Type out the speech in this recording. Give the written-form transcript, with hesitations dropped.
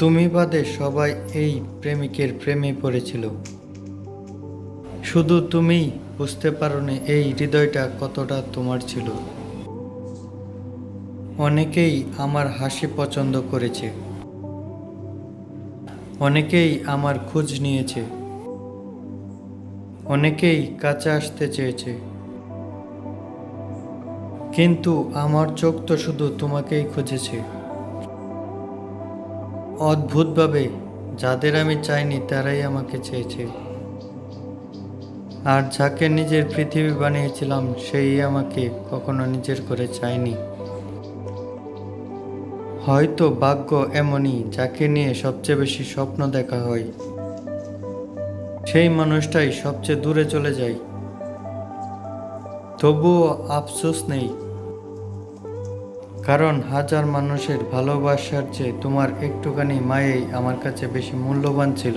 তুমি বাদে সবাই এই প্রেমিকের প্রেমে পড়েছিল। শুধু তুমিই বুঝতে পারোনি এই হৃদয়টা কতটা তোমার ছিল। অনেকেই আমার হাসি পছন্দ করেছে, অনেকেই আমার খোঁজ নিয়েছে, অনেকেই কাছে আসতে চেয়েছে, কিন্তু আমার চোখ তো শুধু তোমাকেই খুঁজেছে। অদ্ভুতভাবে যাদের আমি চাইনি তারাই আমাকে চেয়েছে, আর যাকে নিজের পৃথিবী বানিয়েছিলাম সেই আমাকে কখনো নিজের করে চায়নি। হয়তো ভাগ্য এমনই, যাকে নিয়ে সবচেয়ে বেশি স্বপ্ন দেখা হয় সেই মানুষটাই সবচেয়ে দূরে চলে যায়। তবুও আফসোস নেই, কারণ হাজার মানুষের ভালোবাসার চেয়ে তোমার একটুখানি মায়েই আমার কাছে বেশি মূল্যবান ছিল।